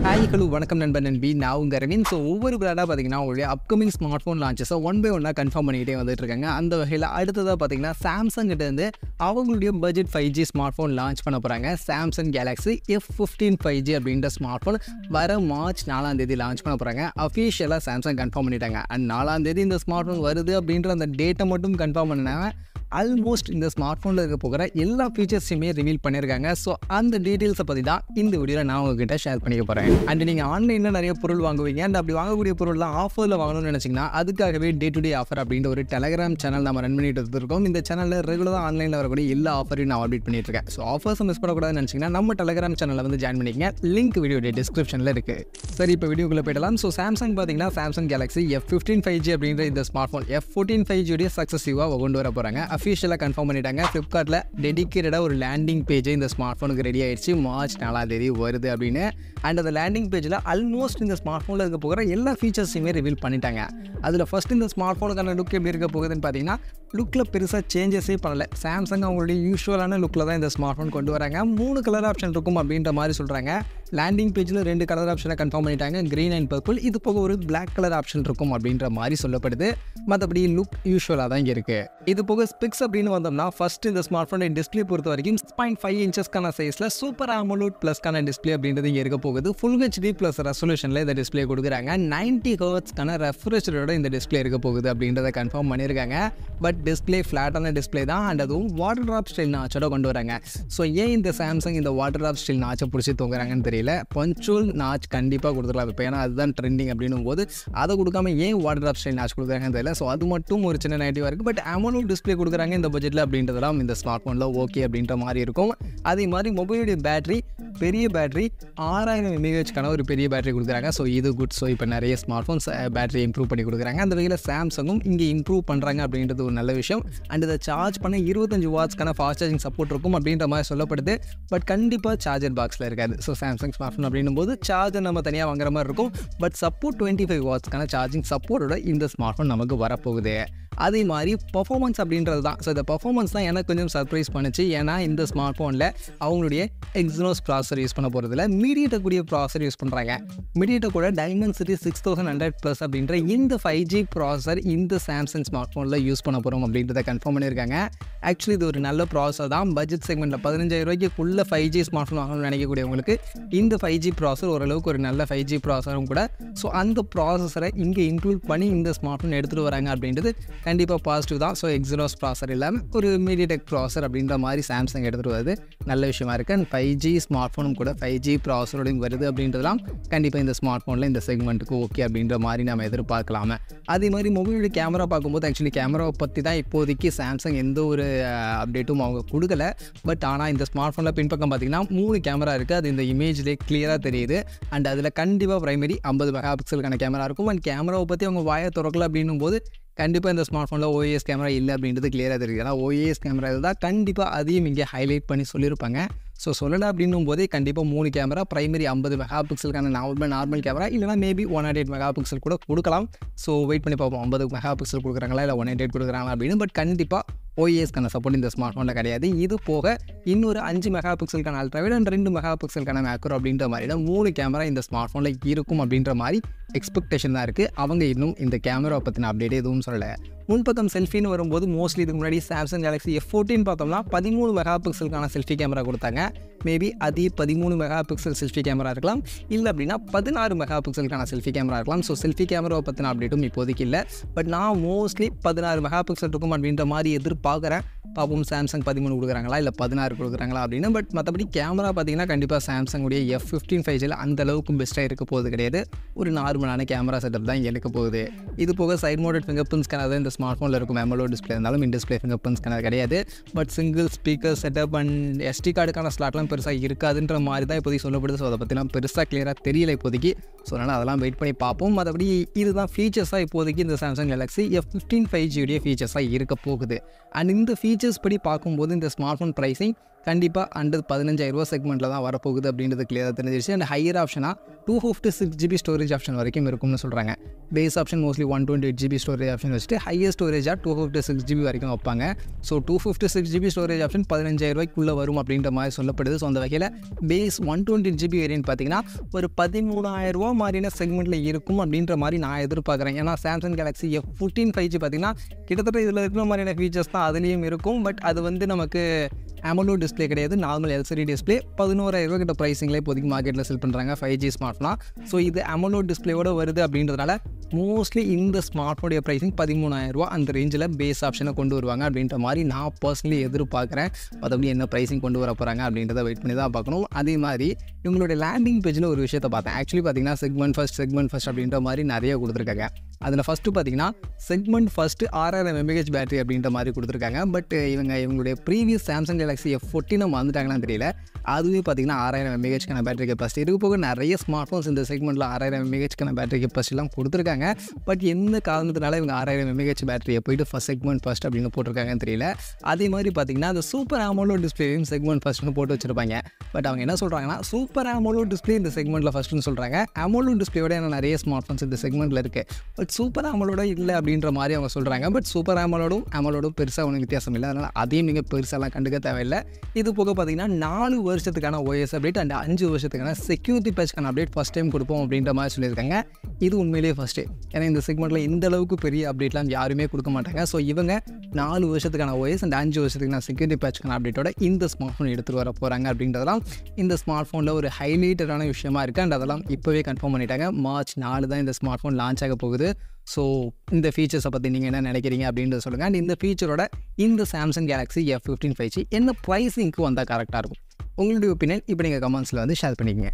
Hi hello வணக்கம் நண்பன் நண்பி நான் உங்கள் ரவின். ஸோ ஒவ்வொரு பிராண்டாக பார்த்தீங்கன்னா உங்களுடைய அப்கமிங் ஸ்மார்ட் ஃபோன் லான்ச்சஸை ஒன் பை ஒன்னாக கன்ஃபார்ம் பண்ணிகிட்டே வந்துட்டு இருக்காங்க. அந்த வகையில் அடுத்ததாக பார்த்தீங்கன்னா சாம்சங் கிட்டேருந்து அவங்களுடைய budget 5G smart phone launch பண்ண போகிறாங்க. சாம்சங் கேலக்ஸி F15 5G அப்படின்ற ஸ்மார்ட் ஃபோன் வர மார்ச் 4ஆம் தேதி லான்ச் பண்ண போகிறாங்க. அஃபிஷியலாக சாம்சங் கன்ஃபார்ம் பண்ணிட்டாங்க. அண்ட் 4ஆம் தேதி இந்த ஸ்மார்ட் ஃபோன் வருது அப்படின்ற அந்த டேட்டை மட்டும் கன்ஃபார்ம் பண்ணினாங்க. ஆல்மோஸ்ட் இந்த ஸ்மார்ட் ஃபோனில் இருக்க போகிற எல்லா ஃபீச்சர்ஸையுமே ரிவீல் பண்ணியிருக்காங்க. ஸோ அந்த டீட்டெயில்ஸை பற்றி தான் இந்த வீடியோவில் நான் உங்ககிட்ட ஷேர் பண்ணிக்க போகிறேன். அண்ட் நீங்கள் ஆன்லைனில் நிறைய பொருள் வாங்குவீங்க. அண்ட் அப்படி வாங்கக்கூடிய பொருள்லாம் ஆஃபரில் வாங்கணும்னு நினச்சிங்கன்னா அதுக்காகவே டே டு டே ஆஃபர் அப்படின்ற ஒரு டெலகிராம் சேனல் நம்ம ரன் பண்ணிட்டு இருக்கோம். இந்த சேனலில் ரெகுலராக ஆன்லைனில் வரக்கூடிய எல்லா ஆஃபரையும் நான் அப்டேட் பண்ணிட்டு இருக்கேன். ஸோ ஆஃபர்ஸை மிஸ் பண்ணக்கூடாதுன்னு நினச்சிங்கன்னா நம்ம டெலகிராம் சேனலில் வந்து ஜாயின் பண்ணிக்கங்க. லிங்க் வீடியோடைய டிஸ்கிரிப்ஷனில் இருக்குது. சரி, இப்போ வீடியோக்குள்ளே போயிடலாம். ஸோ சாம்சங் பார்த்தீங்கன்னா சாம்சங் கேலக்ஸி F15 5G அப்படின்ற இந்த ஸ்மார்ட் ஃபோன் F14 5G சக்ஸஸிவாக கொண்டு வர போகிறாங்க. அஃபிஷியலாக கன்ஃபார்ம் பண்ணிட்டாங்க. ஃப்ளிப்கார்ட்டில் டெடிக்கேட்டடாக ஒரு லேண்டிங் பேஜை இந்த ஸ்மார்ட் ஃபோனுக்கு ரெடி ஆயிடுச்சு. மார்ச் 4ஆம் தேதி வருது அப்படின்னு. அண்ட் அந்த லேண்டிங் பேஜில் ஆல்மோஸ்ட் இந்த ஸ்மார்ட் ஃபோனில் இருக்க போகிற எல்லா ஃபீச்சர்ஸையுமே ரிவீல் பண்ணிட்டாங்க. அதில் ஃபஸ்ட் இந்த ஸ்மார்ட் ஃபோனுக்கான லுக் எப்படி இருக்க போகுதுன்னு பார்த்தீங்கன்னா லுக்கில் பெருசாக சேஞ்சஸே பண்ணலை. சாம்சங் அவங்களுடைய யூஸ்வலான லுக்கில் தான் இந்த ஸ்மார்ட் ஃபோன் கொண்டு வராங்க. 3 கலர் ஆப்ஷன் இருக்கும் அப்படின்ற மாதிரி சொல்கிறாங்க. லேண்டிங் பேஜில் 2 கலர் ஆப்ஷனை கன்ஃபார்ம் பண்ணிட்டாங்க, க்ரீன் அண்ட் பர்பிள். இது போக ஒரு பிளாக் கலர் ஆப்ஷன் இருக்கும் அப்படின்ற மாதிரி சொல்லப்படுது. மற்றபடி லுக் யூஸ்வலாக தான் இங்கே இருக்குது. இது போக ஸ்பெக்ஸ் அப்படின்னு வந்தோம்னா ஃபஸ்ட் இந்த ஸ்மார்ட் ஃபோனை டிஸ்பிளே பொறுத்த வரைக்கும் 6.5 இன்ச்சஸ்க்கான சைஸில் சூப்பர் AMOLED ப்ளஸ்க்கான டிஸ்பிளே அப்படின்றது இங்கே இருக்க போகுது. ஃபுல் HD ப்ளஸ் ரெசல்யூஷனில் இந்த டிஸ்பிளே கொடுக்குறாங்க. 90 ஹெர்ட்ஸ்க்கான ரெஃப்ரெஷரோட இந்த டிஸ்பிளே இருக்க போகுது அப்படின்றத கன்ஃபார்ம் பண்ணியிருக்காங்க. பட் டிஸ்பிளே ஃப்ளாட்டான டிஸ்பிளே தான். அண்ட் அதுவும் வாட்டர் ட்ராப் ஸ்டைல் நாச்சோட கொண்டு வராங்க. ஸோ ஏன் இந்த சாம்சங் இந்த வாட்டர் ட்ராப் ஸ்டைல் நாச்சை பிடிச்சி தூங்குறாங்கன்னு தெரியல. பஞ்சுவல் நாச் கண்டிப்பாக கொடுத்துக்கலாம் இப்போ, ஏன்னா அதுதான் ட்ரெண்டிங் அப்படின்னும் போது அதை கொடுக்காம ஏன் வாட்டர் ட்ராப் ஸ்டைல் நாச் கொடுக்குறாங்கன்னு தெரியல. ஸோ அது மட்டும் ஒரு சின்ன நெகட்டிவாக இருக்குது. பட் AMOLED டிஸ்பிளே கொடுக்குறாங்க இந்த பட்ஜெட்டில் அப்படின்றதெல்லாம் இந்த ஸ்மார்ட் ஃபோனில் ஓகே அப்படின்ற மாதிரி இருக்கும். அதே மாதிரி மொபைலுடைய பேட்டரி பெரிய பேட்டரி 6000 mAh ஒரு பெரிய பேட்டரி கொடுக்குறாங்க. ஸோ இது குட். ஸோ இப்போ நிறைய ஸ்மார்ட் ஃபோன்ஸ் பேட்டரி இம்ப்ரூவ் பண்ணி கொடுக்குறாங்க. அந்த வகையில் சாம்சங்கும் இங்கே இம்ப்ரூவ் பண்ணுறாங்க அப்படின்றது ஒரு நல்ல விஷயம். அண்ட் இதை சார்ஜ் பண்ண 25 வாட்ஸ்க்கான ஃபாஸ்ட் சார்ஜிங் சப்போர்ட் இருக்கும் அப்படின்ற மாதிரி சொல்லப்படுது. பட் கண்டிப்பாக சார்ஜர் பாக்ஸில் இருக்காது. ஸோ சாம்சங் ஸ்மார்ட் ஃபோன் அப்படின்னும் போது சார்ஜர் நம்ம தனியாக வாங்குற மாதிரி இருக்கும். பட் சப்போர்ட் 25 வாட்ஸ்க்கான சார்ஜிங் சப்போர்ட்டோட இந்த ஸ்மார்ட் ஃபோன் நமக்கு வரப்போகுது. அதே மாதிரி பர்ஃபார்மன்ஸ் அப்படின்றது தான். ஸோ இந்த பர்ஃபார்மன்ஸ் தான் எனக்கு கொஞ்சம் சர்ப்ரைஸ் பண்ணுச்சு. ஏன்னா இந்த ஸ்மார்ட் ஃபோனில் அவங்களுடைய எக்ஸினோஸ் ப்ராசஸர் யூஸ் பண்ண போகிறதுல மீடியேட்டக் கூடிய ப்ராசஸர் யூஸ் பண்ணுறாங்க. மீடியேட்டக் கூட டைமென்சிட்டி 6100+ அப்படின்ற இந்த 5G ப்ராசஸர் இந்த சாம்சங் ஸ்மார்ட் ஃபோனில் யூஸ் பண்ண போகிறோம் அப்படின்றத கன்ஃபார்ம் பண்ணியிருக்காங்க. ஆக்சுவலி இது ஒரு நல்ல ப்ராசஸர் தான். பட்ஜெட் செக்மெண்ட்டில் 15000 ரூபாய்க்குள்ள 5G ஸ்மார்ட் ஃபோன் வாங்கணும்னு நினைக்கக்கூடியவங்களுக்கு இந்த 5G ப்ராசஸர் ஓரளவுக்கு ஒரு நல்ல 5G ப்ராசஸரும் கூட. ஸோ அந்த ப்ராசஸரை இங்கே இன்க்ளூட் பண்ணி இந்த ஸ்மார்ட் ஃபோன் எடுத்துகிட்டு வராங்க அப்படின்றது கண்டிப்பாக பாசிட்டிவ் தான். ஸோ எக்ஸினோஸ் ப்ராசஸர் இல்லாமல் ஒரு மீடியடெக் ப்ராசஸர் அப்படின்ற மாதிரி சாம்சங் எடுத்துகிட்டு வருது நல்ல விஷயமா இருக்குது. அண்ட் 5G ஸ்மார்ட் ஃபோனும் கூட 5G ப்ராசஸரோடையும் வருது அப்படின்றதுலாம் கண்டிப்பாக இந்த ஸ்மார்ட் ஃபோனில் இந்த செக்மெண்ட்டுக்கு ஓகே அப்படின்ற மாதிரி நம்ம எதிர்பார்க்கலாமே. அதே மாதிரி மொபைலோட கேமரா பார்க்கும்போது ஆக்சுவலி கேமராவை பற்றி தான் இப்போதைக்கு சாம்சங் எந்த ஒரு அப்டேட்டும் அவங்க கொடுக்கல. பட் ஆனால் இந்த ஸ்மார்ட் ஃபோனில் பின்பக்கம் பார்த்திங்கன்னா 3 கேமரா இருக்குது. அது இந்த இமேஜ்லேயே கிளியராக தெரியுது. அண்ட் அதில் கண்டிப்பாக ப்ரைமரி 50 மெகாபிக்சலுக்கான கேமரா இருக்கும். அண்ட் கேமராவை பற்றி அவங்க வாயை திறக்கல அப்படின்னும் போது கண்டிப்பாக இந்த ஸ்மார்ட் ஃபோனில் OIS கேமரா இல்லை அப்படின்றது கிளியராக தெரியுது. ஏன்னா OIS கேமரா தான் கண்டிப்பாக அதையும் இங்கே ஹைலைட் பண்ணி சொல்லியிருப்பாங்க. ஸோ சொல்லலை அப்படின்னும் போதே கண்டிப்பாக 3 கேமரா, ப்ரைமரி 50 மெகாபிக்சலுக்கான நார்மல் கேமரா, இல்லைனா மேபி 108 மெகாபிக்சல் கூட கொடுக்கலாம். ஸோ வெயிட் பண்ணி பார்ப்போம் 50 மெகாபிக்சல் கொடுக்குறாங்களா இல்லை 108 கொடுக்குறாங்களா அப்படின்னு. பட் கண்டிப்பாக OISக்கான சப்போர்ட் இந்த ஸ்மார்ட் ஃபோனில் கிடையாது. இது போக இன்னொரு 5 மெகாபிக்சலுக்கான அல்ட்ராவைட் அண்ட் 2 மெகாபிக்சலுக்கான மேக்ரோ அப்படின்ற மாதிரி தான் 3 கேமரா இந்த ஸ்மார்ட் ஃபோனில் இருக்கும் அப்படின்ற மாதிரி எக்ஸ்பெக்டேஷன் தான் இருக்குது. அவங்க இன்னும் இந்த கேமராவை பற்றின அப்டேட் எதுவும் சொல்லலை. முன்பக்கம் செல்ஃபின்னு வரும்போது மோஸ்ட்லி இதுக்கு முன்னாடி சாம்சங் கேலக்ஸி F14 பார்த்தோம்னா 13 மெகாபிக்சலுக்கான செல்ஃபி கேமரா கொடுத்தாங்க. மேபி அதே 13 மெகாபிக்சல் செல்ஃபி கேமரா இருக்கலாம், இல்லை அப்படின்னா 16 மெகாபிக்சலுக்கான செல்ஃபி கேமரா இருக்கலாம். ஸோ செல்ஃபி கேமராவை பற்றின அப்டேட்டும் இப்போதைக்கு இல்லை. பட் நான் மோஸ்ட்லி 16 மெகாபிக்சல் இருக்கும் அப்படின்ற மாதிரி எதிர்பார்க்குறேன். பார்ப்போம் சாம்சங் 13 கொடுக்குறாங்களா இல்லை 16 கொடுக்குறாங்களா அப்படின்னு. பட் மற்றபடி கேமரா பார்த்தீங்கன்னா கண்டிப்பாக சாம்சங்குடைய F15 5G அந்த அளவுக்கு பெஸ்ட்டாக இருக்க போகுது கிடையாது. ஒரு நார்மலான கேமரா செட்டப் தான் இருக்க போகுது. இது போக side mounted finger print scanner இந்த ஸ்மார்ட் ஃபோனில் இருக்கும். AMOLED டிஸ்பிளே இருந்தாலும் in display finger print scanner கிடையாது. But single speaker setup and SD கார்டுக்கான ஸ்லாட்லாம் பெருசாக இருக்காதுன்ற மாதிரி தான் இப்போதைக்கு சொல்லப்படுது. ஸோ அதை பற்றிலாம் பெருசாக கிளியராக தெரியல இப்போதைக்கு. ஸோ அதனால் அதெல்லாம் வெயிட் பண்ணி பார்ப்போம். மற்றபடி இதுதான் ஃபீச்சர்ஸாக இப்போதைக்கு இந்த சாம்சங் கேலக்ஸி F15 5G ஃபீச்சர்ஸாக இருக்க போகுது. அண்ட் இந்த ஃபீச்சர்ஸ் படி பார்க்கும்போது இந்த ஸ்மார்ட் ஃபோன் ப்ரைஸிங் கண்டிப்பாக அண்டர் 15000 ரூபா செக்மெண்ட்டில் தான் வரப்போகுது அப்படின்றது கிளியராக தெரிஞ்சிருச்சு. அண்ட் ஹையர் ஆப்ஷனாக 256 GB ஸ்டோரேஜ் ஆப்ஷன் வரைக்கும் இருக்கும்னு சொல்கிறாங்க. Base option mostly 128GB storage option வச்சுட்டு ஹையர் ஸ்டோரேஜாக 256GB வரைக்கும் வைப்பாங்க. ஸோ 256GB ஸ்டோரேஜ் ஆப்ஷன் 15,000 வரும் அப்படின்ற மாதிரி சொல்லப்படுது. ஸோ அந்த வகையில் பேஸ் 128GB வேரியன்ட் பார்த்தீங்கன்னா ஒரு 13,000 மாதிரியான செக்மெண்ட்டில் இருக்கும் அப்படின்ற மாதிரி நான் எதிர்பார்க்குறேன். ஏன்னா சாம்சங் கேலக்ஸி F15 5G பார்த்தீங்கன்னா கிட்டத்தட்ட இதில் இருக்கிற மாதிரியான ஃபீச்சர்ஸ் தான் அதுலேயும் இருக்கும். பட் அது வந்து நமக்கு AMOLED டிஸ்பிளே கிடையாது, நார்மல் LCD டிஸ்பிளே. 11,000 கிட்ட ப்ரைஸிங்லேயே இப்போதைக்கு மார்க்கெட்டில் செல் பண்ணுறாங்க 5G ஸ்மார்ட்ஃபோனாக. ஸோ இது AMOLED டிஸ்பிளேயோட வருது அப்படின்றதுனால மோஸ்ட்லி இந்த ஸ்மார்ட்ஃபோனுடைய ப்ரைஸிங் 13,000 அந்த ரேஞ்சில் பேஸ் ஆப்ஷனை கொண்டு வருவாங்க அப்படின்ற மாதிரி நான் பர்சனலி எதிர்பார்க்குறேன். மற்றபடி என்ன ப்ரைஸிங் கொண்டு வர போகிறாங்க அப்படின்றத வெயிட் பண்ணி தான் பார்க்கணும். அதே மாதிரி இவங்களுடைய லேண்டிங் பேஜில் ஒரு விஷயத்தை பார்த்தேன். ஆக்சுவலி பார்த்தீங்கன்னா செக்மெண்ட் ஃபஸ்ட் அப்படின்ற மாதிரி நிறைய கொடுத்துருக்காங்க. அதில் ஃபஸ்ட்டு பார்த்தீங்கன்னா செக்மெண்ட் ஃபஸ்ட்டு 6000 mAh பேட்டரி அப்படின்ற மாதிரி கொடுத்துருக்காங்க. பட் இவங்களுடைய ப்ரீவியஸ் சாம்சங் கேலக்ஸி F14 வந்துட்டாங்கன்னு தெரியல. அதுவே பார்த்தீங்கன்னா 6000 mAh பேட்டரி கெப்பாசிட்டி இருக்கு. போக நிறைய ஸ்மார்ட் ஃபோன்ஸ் இந்த செக்மெண்ட்டில் 6000 mAh பேட்டரி கெப்பாசிட்டிலாம் கொடுத்துருக்காங்க. பட் எந்த காரணத்தினால இவங்க 6000 mAh பேட்டரியை போயிட்டு செக்மெண்ட் ஃபஸ்ட் அப்படின்னு போட்டிருக்காங்கன்னு தெரியல. அதே மாதிரி பார்த்தீங்கன்னா அந்த சூப்பர் AMOLED டிஸ்பிளேயும் செக்மெண்ட் ஃபஸ்ட்னு போட்டு வச்சிருப்பாங்க. பட் அவங்க என்ன சொல்கிறாங்கன்னா சூப்பர் AMOLED டிஸ்பிளே இந்த செக்மெண்ட்டில் ஃபஸ்ட்டுன்னு சொல்கிறாங்க. AMOLED டிஸ்பிளேயோட நிறைய ஸ்மார்ட் ஃபோன்ஸ் இந்த செக்மெண்ட்டில் இருக்குது. பட் சூப்பர் AMOLED இல்லை அப்படின்ற மாதிரி அவங்க சொல்கிறாங்க. பட் சூப்பர் AMOLEடும் பெருசாக ஒன்றும் வித்தியாசம் இல்லை. அதனால் அதையும் நீங்கள் பெருசாலாம் கண்டுக்க தேவையில்லை. இது போக பார்த்தீங்கன்னா 4 வருஷத்துக்கான OS அப்டேட் அண்ட் 5 வருஷத்துக்கான செக்யூரிட்டி பேட்ச்க்கான அப்டேட் ஃபஸ்ட் டைம் கொடுப்போம் அப்படின்ற மாதிரி சொல்லியிருக்காங்க. இது உண்மையிலேயே ஃபஸ்ட்டு. ஏன்னா இந்த செக்மெண்ட்டில் இந்த அளவுக்கு பெரிய அப்டேட்லாம் யாருமே கொடுக்க மாட்டாங்க. ஸோ இவங்க 4 வருஷத்துக்கான OS அண்ட் 5 வருஷத்துக்கான செக்யூரிட்டி பேட்ச்க்கான அப்டேட்டோட இந்த ஸ்மார்ட் ஃபோன் எடுத்துகிட்டு வர போகிறாங்க அப்படின்றதெல்லாம் இந்த ஸ்மார்ட் ஃபோனில் ஒரு ஹைலைட்டடான விஷயமா இருக்குது. அண்ட் அதெல்லாம் இப்போவே கன்ஃபார்ம் பண்ணிட்டாங்க. மார்ச் 4 தான் இந்த ஸ்மார்ட் ஃபோன் லான்ச் ஆக போகுது. ஸோ இந்த ஃபீச்சர்ஸை பற்றி நீங்கள் என்ன நினைக்கிறீங்க அப்படின்றத சொல்லுங்கள். அண்ட் இந்த ஃபீச்சரோட இந்த சாம்சங் கேலக்ஸி F15 5G என்ன ப்ரைஸிங்க்கு வந்தால் கரெக்டாக இருக்கும்? உங்களுடைய ஒப்பீனியன் இப்போ நீங்கள் கமெண்ட்ஸில் வந்து ஷேர் பண்ணிக்கங்க.